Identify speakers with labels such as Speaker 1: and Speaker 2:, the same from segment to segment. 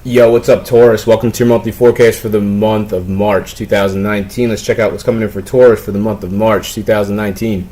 Speaker 1: Yo, what's up, Taurus? Welcome to your monthly forecast for the month of March 2019. Let's check out what's coming in for Taurus for the month of March 2019.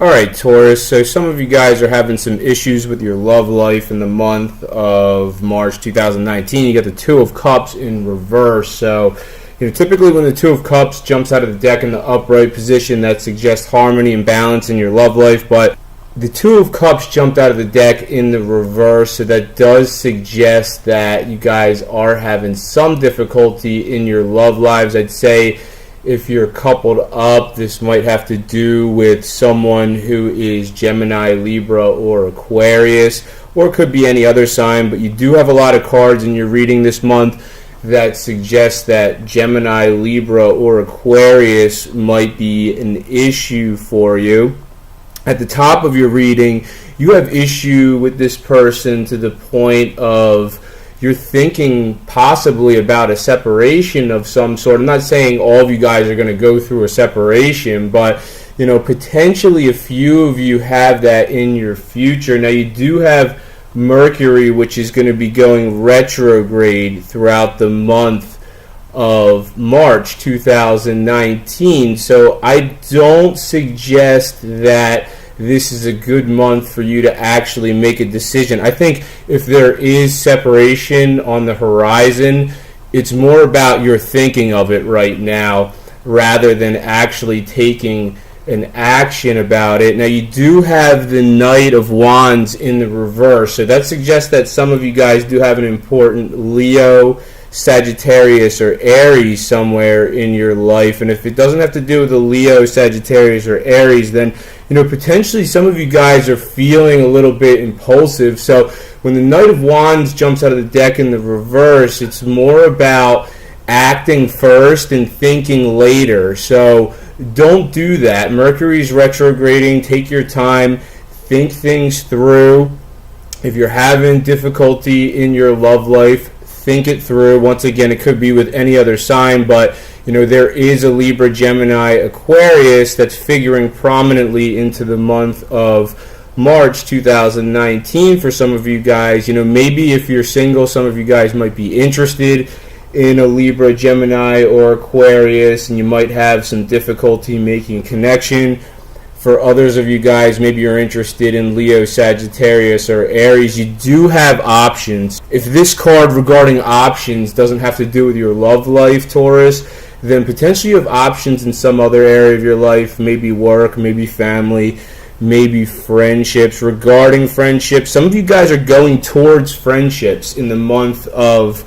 Speaker 1: Alright, Taurus, so some of you guys are having some issues with your love life in the month of March 2019. You got the Two of Cups in reverse. So, typically when the Two of Cups jumps out of the deck in the upright position, that suggests harmony and balance in your love life. But the Two of Cups jumped out of the deck in the reverse, so that does suggest that you guys are having some difficulty in your love lives. I'd say if you're coupled up, this might have to do with someone who is Gemini, Libra, or Aquarius, or it could be any other sign, but you do have a lot of cards in your reading this month that suggest that Gemini, Libra, or Aquarius might be an issue for you. At the top of your reading, you have issue with this person to the point of you're thinking possibly about a separation of some sort. I'm not saying all of you guys are going to go through a separation, but potentially a few of you have that in your future. Now, you do have Mercury, which is going to be going retrograde throughout the month of March 2019. So I don't suggest that this is a good month for you to actually make a decision. I think if there is separation on the horizon, it's more about your thinking of it right now rather than actually taking an action about it. Now, you do have the Knight of Wands in the reverse, so that suggests that some of you guys do have an important Leo, Sagittarius, or Aries somewhere in your life. And if it doesn't have to do with the Leo, Sagittarius, or Aries, then potentially some of you guys are feeling a little bit impulsive. So when the Knight of Wands jumps out of the deck in the reverse, it's more about acting first and thinking later. So don't do that. Mercury's retrograding. Take your time. Think things through. If you're having difficulty in your love life, think it through. Once again, it could be with any other sign, but there is a Libra, Gemini, Aquarius that's figuring prominently into the month of March 2019 for some of you guys. Maybe if you're single, some of you guys might be interested in a Libra, Gemini, or Aquarius, and you might have some difficulty making a connection. For others of you guys, maybe you're interested in Leo, Sagittarius, or Aries. You do have options. If this card regarding options doesn't have to do with your love life, Taurus, then potentially you have options in some other area of your life, maybe work, maybe family, maybe friendships. Regarding friendships, some of you guys are going towards friendships in the month of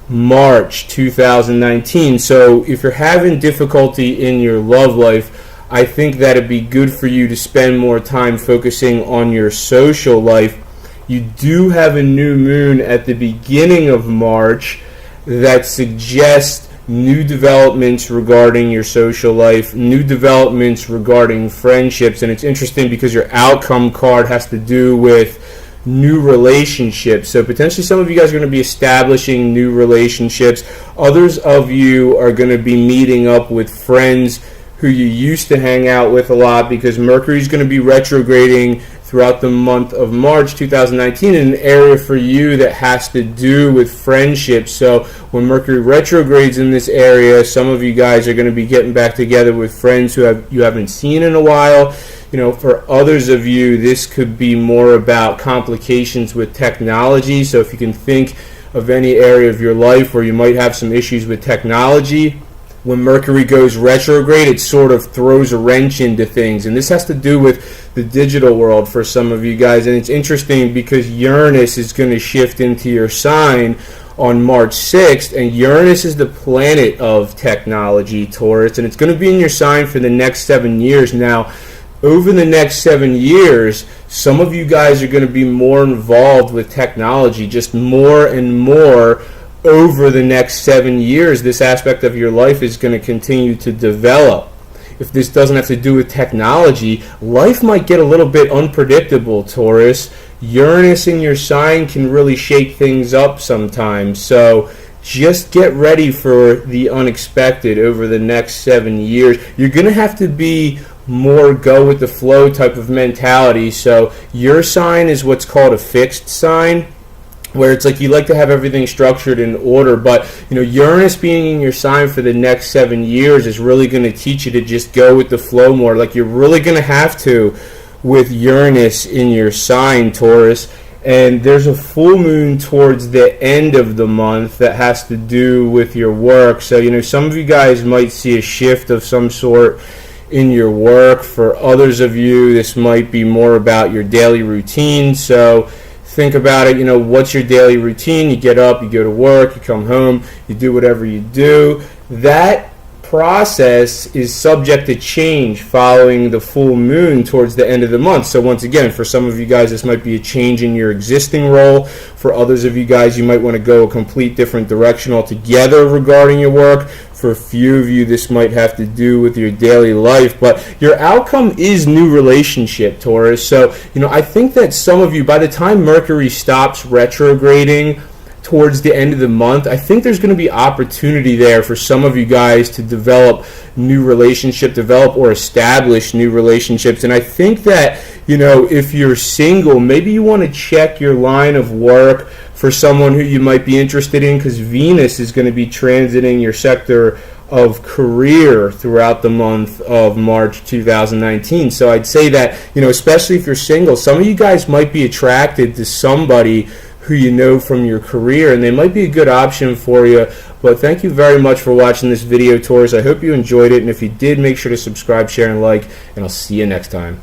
Speaker 1: March 2019. So if you're having difficulty in your love life, I think that it'd be good for you to spend more time focusing on your social life. You do have a new moon at the beginning of March that suggests new developments regarding your social life, new developments regarding friendships. And it's interesting because your outcome card has to do with new relationships. So potentially some of you guys are going to be establishing new relationships. Others of you are going to be meeting up with friends who you used to hang out with a lot, because Mercury is going to be retrograding throughout the month of March 2019 in an area for you that has to do with friendships. So when Mercury retrogrades in this area, some of you guys are going to be getting back together with friends who you haven't seen in a while. For others of you, this could be more about complications with technology. So if you can think of any area of your life where you might have some issues with technology, when Mercury goes retrograde, it sort of throws a wrench into things. And this has to do with the digital world for some of you guys. And it's interesting because Uranus is going to shift into your sign on March 6th. And Uranus is the planet of technology, Taurus. And it's going to be in your sign for the next 7 years. Now, over the next 7 years, some of you guys are going to be more involved with technology, just more and more. Over the next 7 years, this aspect of your life is going to continue to develop. If this doesn't have to do with technology, life might get a little bit unpredictable, Taurus. Uranus in your sign can really shake things up sometimes. So just get ready for the unexpected over the next 7 years. You're going to have to be more go with the flow type of mentality. So your sign is what's called a fixed sign, where it's like you like to have everything structured in order, but Uranus being in your sign for the next 7 years is really going to teach you to just go with the flow more. Like you're really going to have to with Uranus in your sign, Taurus. And there's a full moon towards the end of the month that has to do with your work. So some of you guys might see a shift of some sort in your work. For others of you, this might be more about your daily routine. So think about it, what's your daily routine? You get up, you go to work, you come home, you do whatever you do. That process is subject to change following the full moon towards the end of the month. So once again, for some of you guys, this might be a change in your existing role. For others of you guys, you might want to go a complete different direction altogether regarding your work. For a few of you, this might have to do with your daily life, but your outcome is new relationship, Taurus. So, I think that some of you, by the time Mercury stops retrograding towards the end of the month, I think there's going to be opportunity there for some of you guys to develop or establish new relationships. And I think that, if you're single, maybe you want to check your line of work for someone who you might be interested in, because Venus is going to be transiting your sector of career throughout the month of March 2019. So I'd say that, especially if you're single, some of you guys might be attracted to somebody who you know from your career, and they might be a good option for you. But thank you very much for watching this video, Taurus. I hope you enjoyed it, and if you did, make sure to subscribe, share, and like, and I'll see you next time.